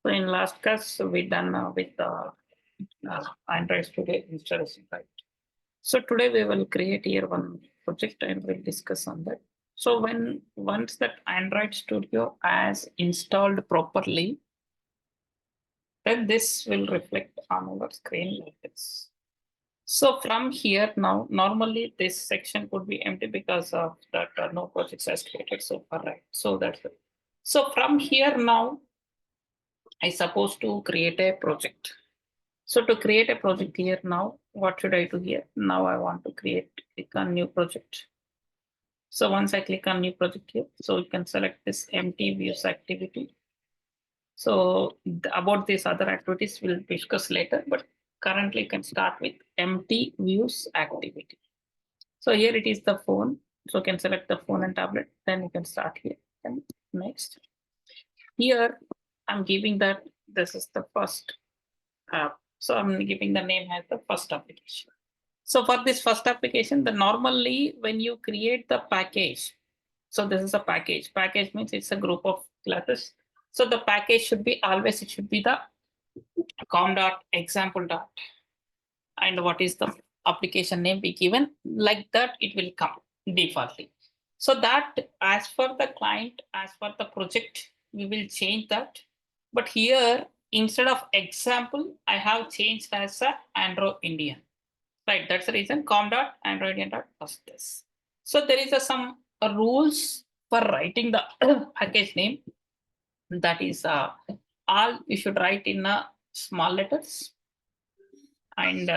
So in last class, we done with Android Studio installation, right? So today we will create here one project and we'll discuss on that. So once that Android Studio has installed properly, then this will reflect on our screen like this. So from here now, normally this section would be empty because of that no projects has created so far, right? So that's it. So from here now, I supposed to create a project. So to create a project here now, what should I do here? Now I want to click on new project. So once I click on new project here, so you can select this empty views activity. So about these other activities we'll discuss later, but currently you can start with empty views activity. So here it is the phone. So you can select the phone and tablet, then you can start here. And next, here I'm giving that this is the first app. So I'm giving the name as the first application. So for this first application, the normally when you create the package, so this is a package. Package means it's a group of classes. So the package should be always it should be the com.example. And what is the application name be given, like that it will come defaultly. So that as for the client, as for the project, we will change that. But here instead of example, I have changed as a Android Indian. Right, that's the reason com.androidian.first this. So there is some rules for writing the package name. That is all you should write in small letters, and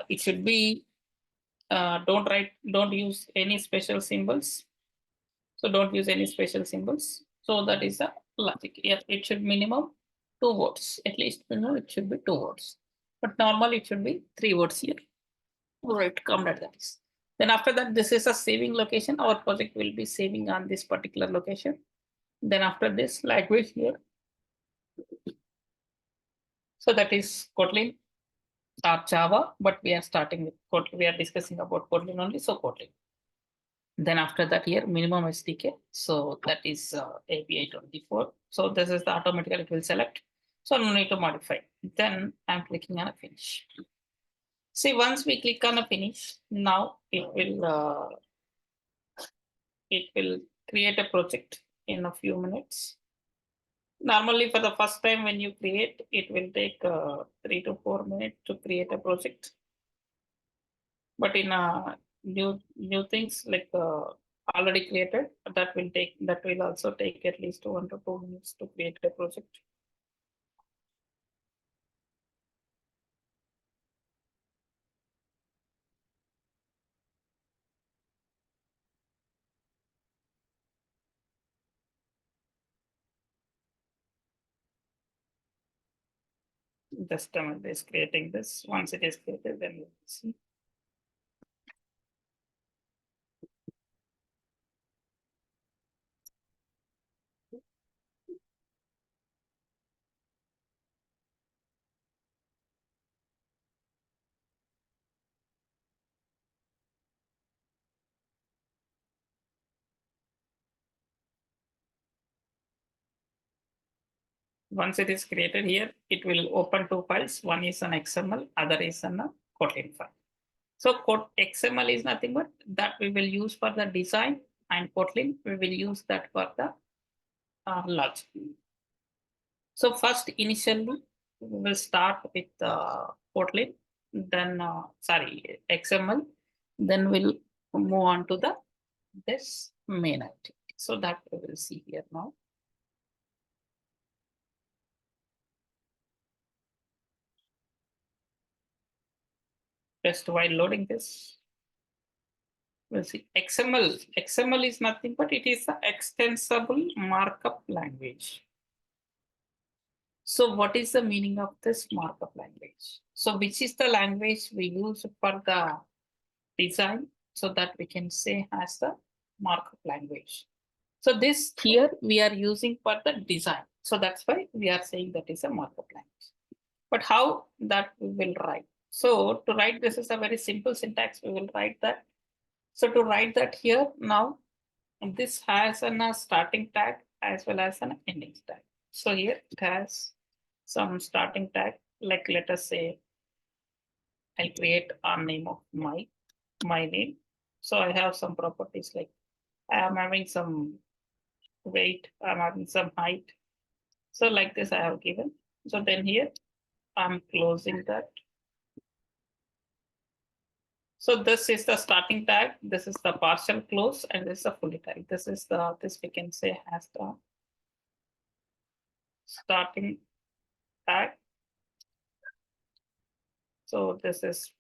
it should be don't use any special symbols. So don't use any special symbols. So that is a logic. Yeah, it should minimum 2 words. At least it should be 2 words. But normally it should be 3 words here. Right, come at that is. Then after that, this is a saving location. Our project will be saving on this particular location. Then after this, language here. So that is Kotlin or Java, but we are starting with Kotlin. We are discussing about Kotlin only, so Kotlin. Then after that here, minimum SDK. So that is API 24. So this is the automatically it will select. So no need to modify. Then I'm clicking on a finish. See, once we click on a finish, now it will create a project in a few minutes. Normally for the first time when you create, it will take 3 to 4 minutes to create a project. But in new things like already created, that will also take at least 1 to 2 minutes to create a project. Just is creating this. Once it is created, then you will see. Once it is created here, it will open 2 files. One is an XML, other is an Kotlin file. So XML is nothing but that we will use for the design, and Kotlin we will use that for the logic. So first initially we will start with Kotlin, then XML, then we'll move on to this main activity. So that we will see here now. Just while loading this, we'll see XML. XML is nothing but it is an extensible markup language. So what is the meaning of this markup language? So which is the language we use for the design, so that we can say as the markup language. So this here we are using for the design. So that's why we are saying that is a markup language. But how that we will write? So to write this is a very simple syntax. We will write that. So to write that here now, this has a starting tag as well as an ending tag. So here it has some starting tag, like let us say I'll create a name of my name. So I have some properties like I am having some weight, I'm having some height. So like this I have given. So then here I'm closing that. So this is the starting tag, this is the partial close, and this is the fully tag. This is the, this we can say has the starting tag. So this is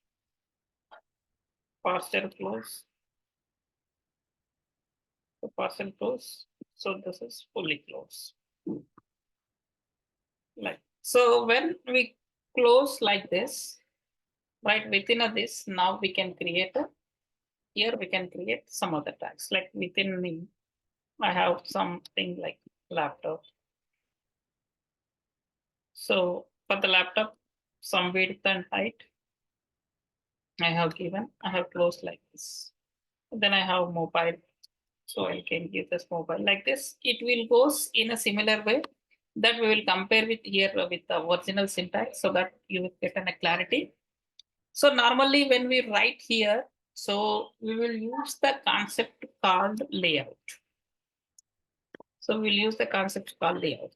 partial close, the partial close. So this is fully close. Like so, when we close like this, right within a this, now we can create a, here we can create some other tags. Like within me, I have something like laptop. So for the laptop, some width and height I have given, I have closed like this. Then I have mobile. So I can give this mobile like this. It will goes in a similar way that we will compare with here with the original syntax so that you will get a clarity. So normally when we write here, so we will use the concept called layout. So we'll use the concept called layout.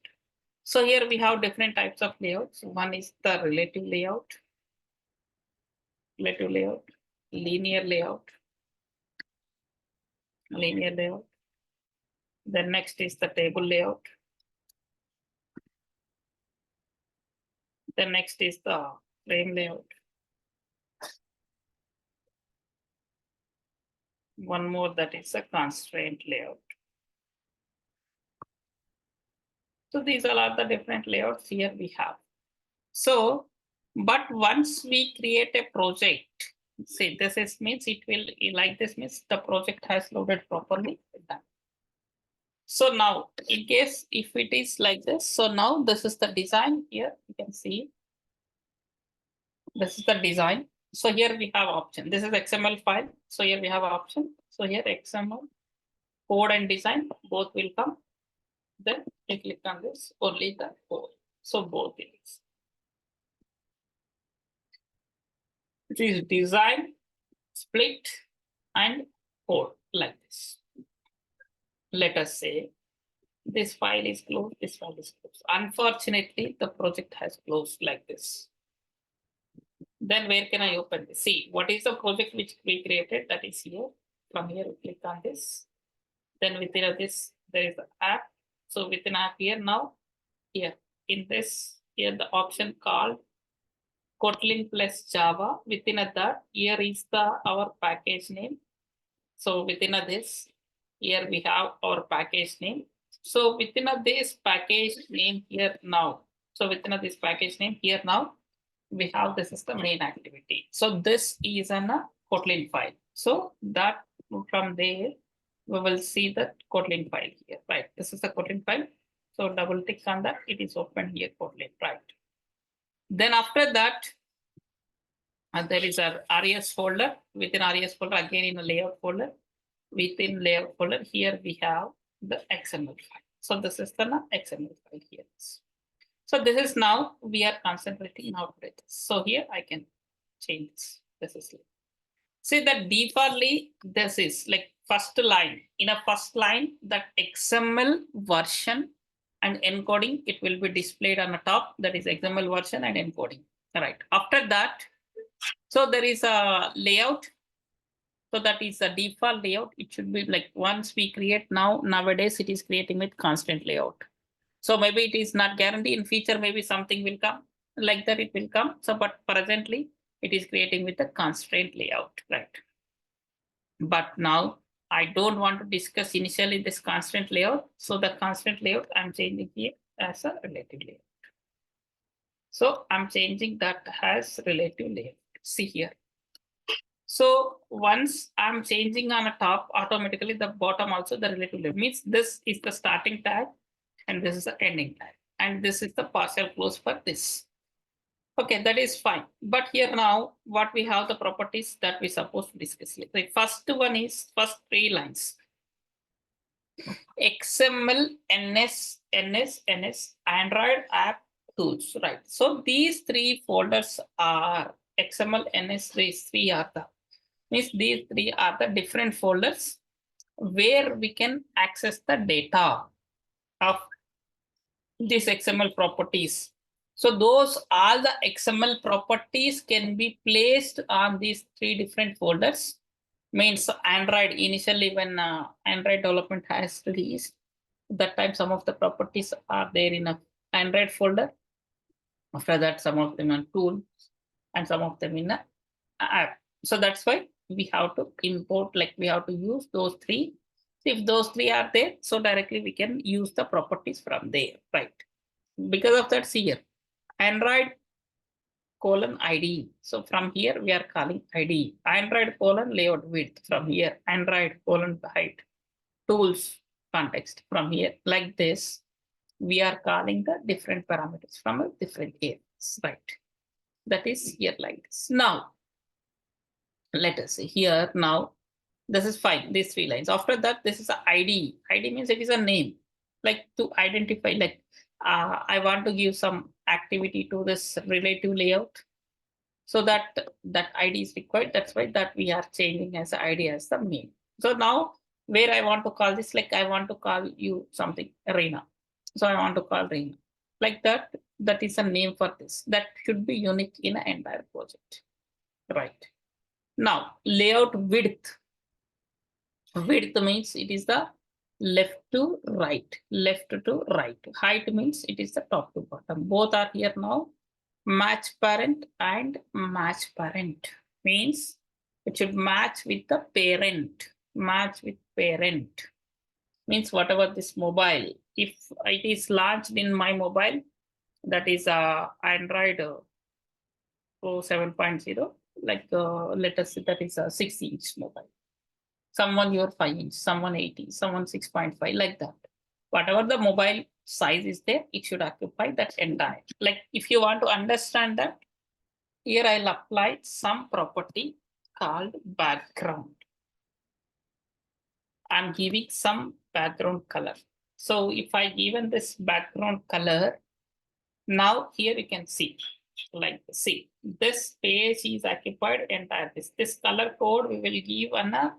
So here we have different types of layouts. One is the relative layout, linear layout. Then next is the table layout. Then next is the frame layout. One more, that is a constraint layout. So these all are the different layouts here we have. So, but once we create a project, see this is means it will like this means the project has loaded properly. So now in case if it is like this, so now this is the design here, you can see. This is the design. So here we have option. This is XML file. So here we have option. So here XML, code and design, both will come. Then you click on this, only the code. So both it is. It is design, split, and code like this. Let us say this file is closed, this file is closed. Unfortunately, the project has closed like this. Then where can I open this? See, what is the project which we created? That is here. From here, we click on this. Then within this, there is the app. So within app here now, here in this, here the option called Kotlin plus Java. Within that, here is the our package name. So within this, here we have our package name. So within this package name here now. So within this package name here now, we have this is the main activity. So this is an Kotlin file. So that from there, we will see the Kotlin file here, right? This is the Kotlin file. So double click on that, it is open here, Kotlin, right? Then after that, there is a RES folder. Within RES folder, again in a layout folder. Within layout folder, here we have the XML file. So this is the XML file here. So this is now we are concentrating now today. So here I can change this. This is see that defaultly this is like first line. In a first line, that XML version and encoding, it will be displayed on the top. That is XML version and encoding. All right. After that, so there is a layout. So that is the default layout. It should be like once we create now, nowadays it is creating with constant layout. So maybe it is not guaranteed in future, maybe something will come like that it will come. So, but presently it is creating with a constraint layout, right? But now I don't want to discuss initially this constraint layout. So the constraint layout I'm changing here as a relative layout. So I'm changing that as relative layout. See here. So once I'm changing on the top, automatically the bottom also the relative layout means this is the starting tag and this is the ending tag. And this is the partial close for this. Okay, that is fine. But here now, what we have the properties that we supposed to discuss. The first one is first 3 lines. XML, NS, Android app tools, right? So these three folders are XML, NS, these three are the, means these three are the different folders where we can access the data of these XML properties. So those all the XML properties can be placed on these three different folders. Means Android, initially when Android development has released, that time some of the properties are there in a Android folder. After that, some of them are tools and some of them in a app. So that's why we have to import, like we have to use those three. If those three are there, so directly we can use the properties from there, right? Because of that, see here, Android colon ID. So from here we are calling ID. Android colon layout width from here. Android colon height. Tools context from here. Like this, we are calling the different parameters from a different areas, right? That is here like this. Now, let us see here now. This is fine, these three lines. After that, this is a ID. ID means it is a name, like to identify, like I want to give some activity to this relative layout. So that ID is required. That's why that we are changing as ID as the name. So now where I want to call this, like I want to call you something, Reena. So I want to call Reena. Like that, that is a name for this. That should be unique in an entire project. Right. Now, layout width. Width means it is the left to right, left to right. Height means it is the top to bottom. Both are here now. Match parent and match parent means it should match with the parent. Match with parent means whatever this mobile. If it is launched in my mobile, that is Android Pro 7.0, like let us say that is a 6-inch mobile. Someone your 5-inch, someone 8-inch, someone 6.5, like that. Whatever the mobile size is there, it should occupy that entire. Like if you want to understand that, here I'll apply some property called background. I'm giving some background color. So if I given this background color, now here you can see, like see, this page is occupied entire this color code we will give an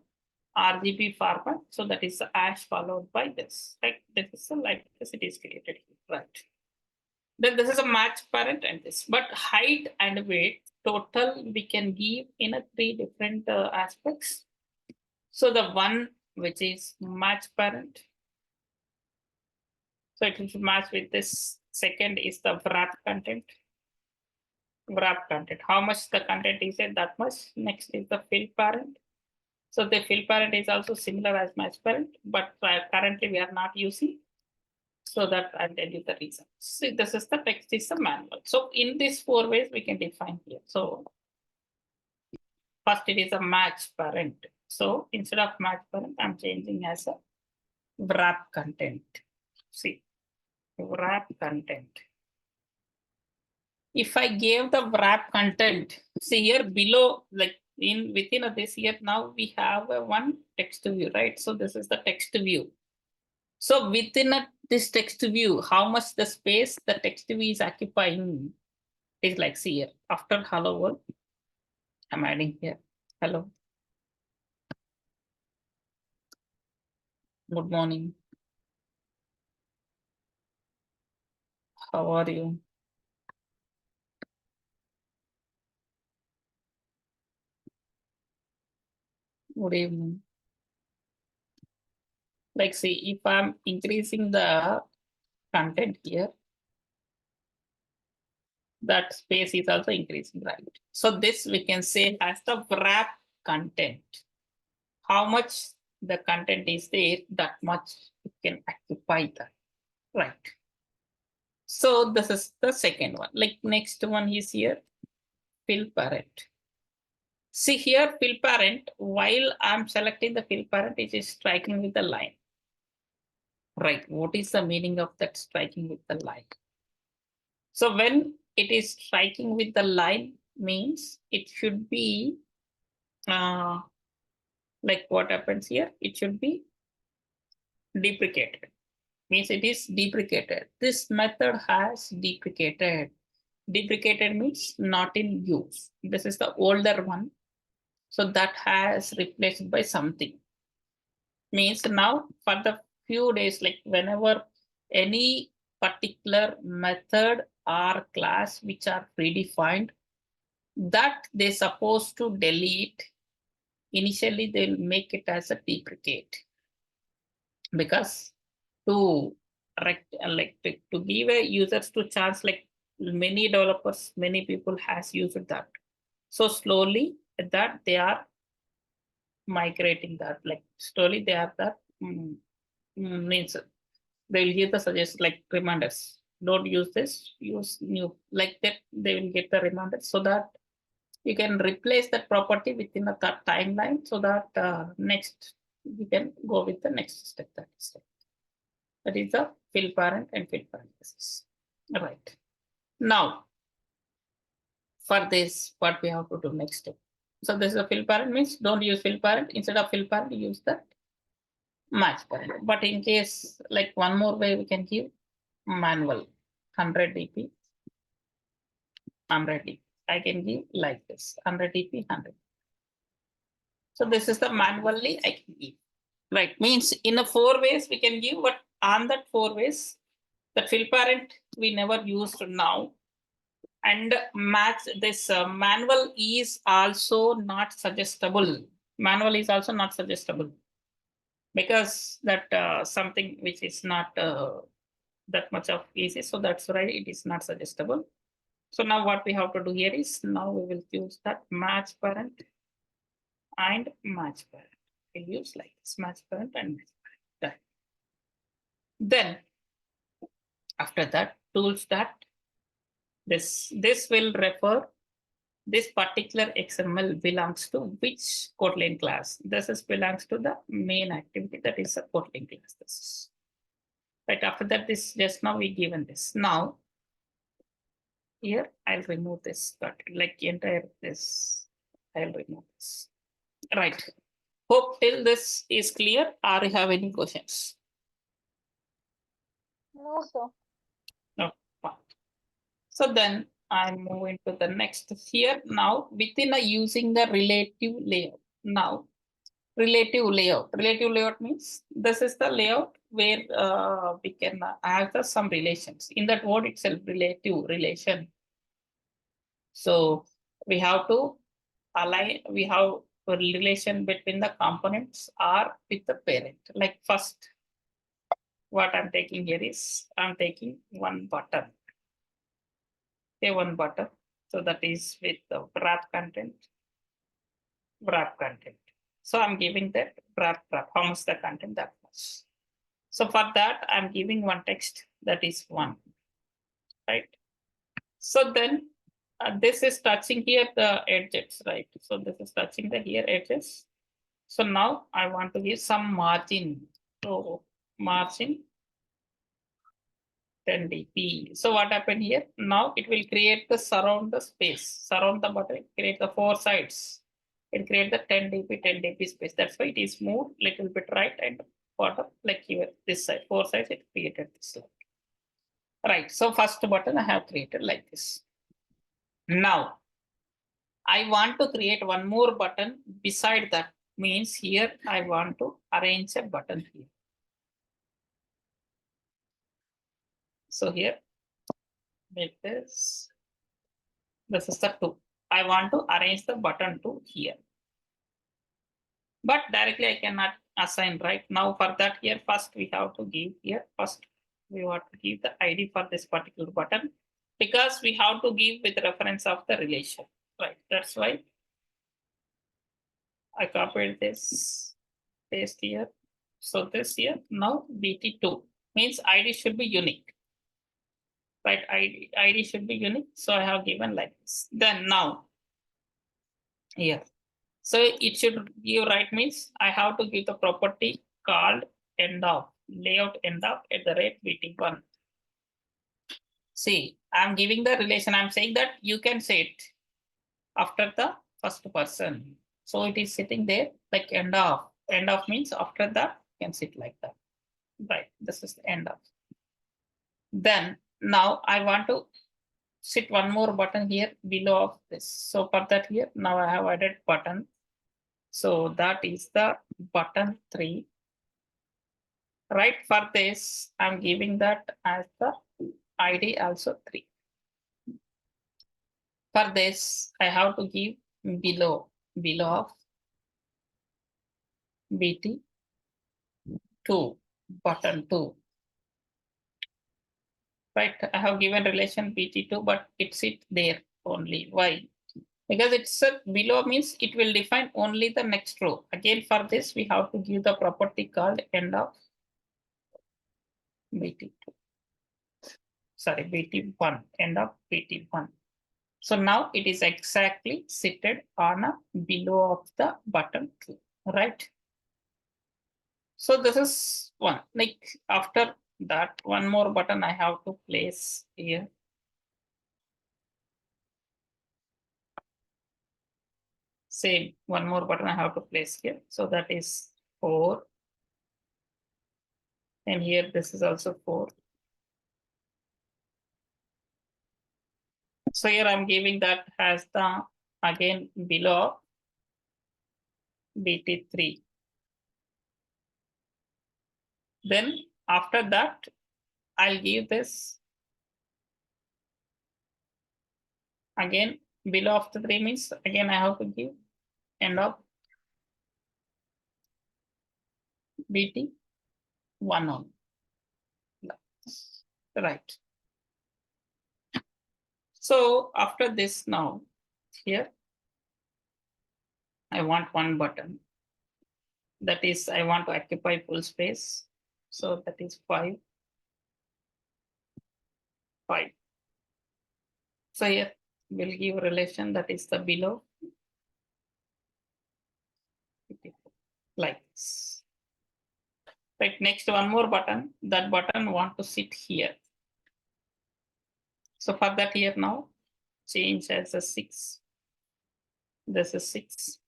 RGB format. So that is ash followed by this. Like this is like this it is created here, right? Then this is a match parent and this, but height and weight total we can give in a three different aspects. So the one which is match parent, so it will match with this. Second is the wrap content. Wrap content, how much the content is it, that much. Next is the fill parent. So the fill parent is also similar as match parent, but currently we are not using. So that I'll tell you the reason. See, this is the text is the manual. So in these 4 ways we can define here. So first it is a match parent. So instead of match parent, I'm changing as a wrap content. See, wrap content. If I gave the wrap content, see here below, like in within this here, now we have one text view, right? So this is the text view. So within this text view, how much the space the text view is occupying is like, see here, after hello world, I'm adding here, hello. Good morning. How are you? Good evening. Like, see, if I'm increasing the content here, that space is also increasing, right? So this we can say as the wrap content. How much the content is there, that much it can occupy that, right? So this is the second one. Like next one is here, fill parent. See here, fill parent, while I'm selecting the fill parent, it is striking with the line. Right, what is the meaning of that striking with the line? So when it is striking with the line means it should be like what happens here, it should be deprecated. means it is deprecated. This method has deprecated. Deprecated means not in use. This is the older one. So that has replaced by something. Means now for the few days, like whenever any particular method or class which are predefined, that they supposed to delete, initially they'll make it as a deprecate. Because to to give a users to chance, like many developers, many people has used that. So slowly that they are migrating that, like slowly they are that means they will give the suggest like reminders. Don't use this, use new, like that they will get the reminders, so that you can replace that property within a timeline, so that next you can go with the next step. That is the fill parent and fill parenthesis. Right. Now, for this, what we have to do next step. So this is a fill parent, means don't use fill parent. Instead of fill parent, use the match parent. But in case, like one more way we can give manual 100 dp, 100 dp. I can give like this 100 dp, 100. So this is the manually I can give. Right, means in a 4 ways we can give, but on that 4 ways, the fill parent we never used now. And match this manual is also not suggestible. Manual is also not suggestible because that something which is not that much of easy. So that's why it is not suggestible. So now what we have to do here is, now we will use that match parent and match parent. We'll use like this match parent and match parent. Then after that, tools that this will refer this particular XML belongs to which Kotlin class. This is belongs to the main activity, that is a Kotlin class. This is right. After that, this just now we given this. Now here I'll remove this, but like entire this I'll remove this. Right. Hope till this is clear. Or you have any questions? No, sir. No. Fine. So then I move into the next here. Now within a using the relative layout. Now relative layout. Relative layout means this is the layout where we can have some relations. In that word itself, relative relation. So we have to align, we have a relation between the components or with the parent. Like first, what I'm taking here is I'm taking one button. Okay, one button. So that is with the wrap content. Wrap content. So I'm giving that wrap. How much the content, that much. So for that, I'm giving one text, that is 1, right? So then this is touching here the edges, right? So this is touching the here edges. So now I want to give some margin. So margin 10 dp. So what happened here? Now it will create the surround the space, surround the button, create the 4 sides. It create the 10 dp space. That's why it is moved little bit right and bottom, like here this side, 4 sides it created this slide. Right. So first button I have created like this. Now I want to create one more button beside that. Means here I want to arrange a button here. So here, make this. This is the 2. I want to arrange the button to here. But directly I cannot assign right now. For that here, first we have to give here. First we want to give the ID for this particular button, because we have to give with reference of the relation. Right. That's why I copied this, paste here. So this here, now BT2 means ID should be unique. Right, ID should be unique. So I have given like this. Then now here. So it should give right means I have to give the property called end of, layout end of at the rate BT1. See, I'm giving the relation. I'm saying that you can say it after the first person. So it is sitting there like end of. End of means after that you can sit like that. right? This is the end of. Then now I want to set one more button here below of this. So for that here, now I have added button. So that is the button 3. Right, for this, I'm giving that as the ID also 3. For this, I have to give below of BT 2, button 2. Right, I have given relation BT2, but it's it there only. Why? Because it's a below means it will define only the next row. Again, for this, we have to give the property called end of BT2. Sorry, BT1, end of BT1. So now it is exactly seated on a below of the button 2, right? So this is one. Like after that, one more button I have to place here. Same, one more button I have to place here. So that is 4. And here this is also 4. So here I'm giving that as the again below BT3. Then after that, I'll give this again below of the 3 means again I have to give end of BT1 on. Right. So after this now, here, I want one button. That is, I want to occupy full space. So that is 5. So here we'll give relation that is the below. Like this. Right, next one more button. That button want to sit here. So for that here now, change as a 6. This is 6.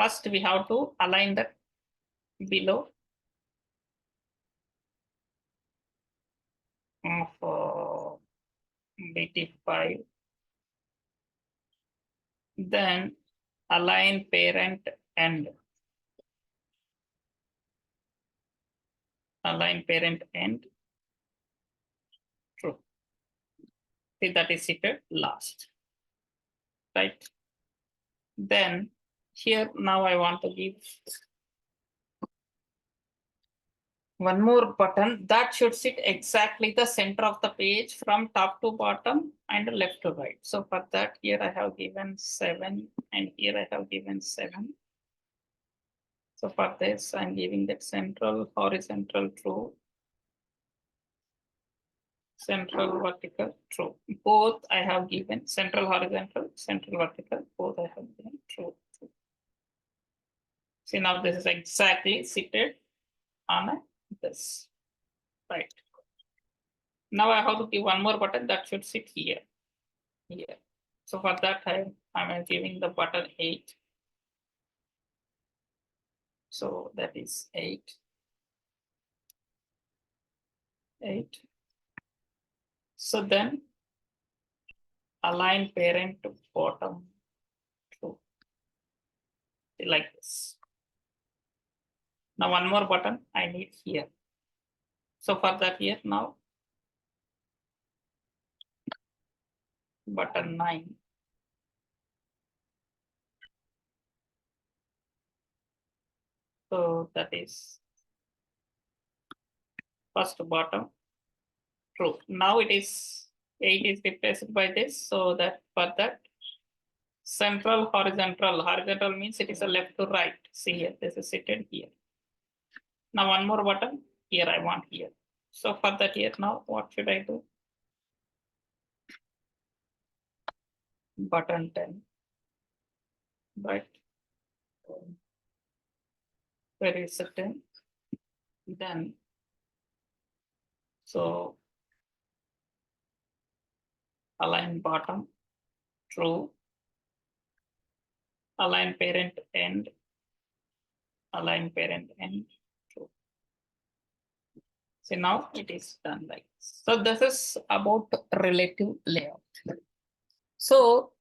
First we have to align that below of BT5. Then align parent end. Align parent end. True. See, that is seated last. Right. Then here now I want to give one more button that should sit exactly the center of the page from top to bottom and left to right. So for that here I have given 7 and here I have given 7. So for this I'm giving that central horizontal true, central vertical true. Both I have given central horizontal, central vertical, both I have given true. See now this is exactly seated on this. Right. Now I have to give one more button that should sit here. Here. So for that I'm giving the button 8. So that is 8. 8. So then align parent to bottom true. Like this. Now one more button I need here. So for that here now button 9. So that is first bottom true. Now it is 8 is replaced by this. So that for that central horizontal. Horizontal means it is a left to right. See here, this is seated here. Now one more button here I want here. So for that here now what should I do? Button 10. Right. Where is it 10? Then so align bottom true. Align parent end. Align parent end true. So now it is done like this. So this is about relative layout. So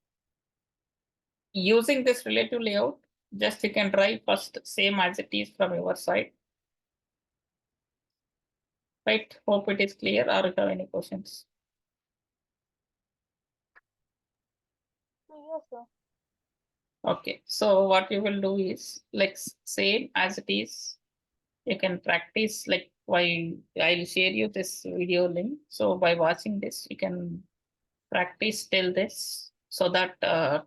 using this relative layout, just you can try first same as it is from your side. Right, hope it is clear, or you have any questions? Yes, sir. Okay, so what you will do is like same as it is. You can practice like why I'll share you this video link. So by watching this, you can practice till this so that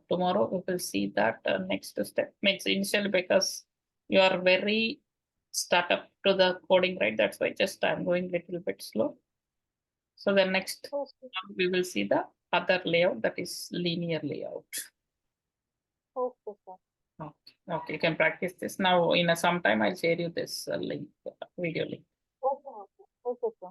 tomorrow we will see that next step makes initially because you are very startup to the coding, right? That's why just I'm going little bit slow. So the next Okay. we will see the other layout, that is linear layout. Okay, sir. Okay, okay, you can practice this now. In some time, I'll share you this link, video link. Okay, okay. Okay, sir.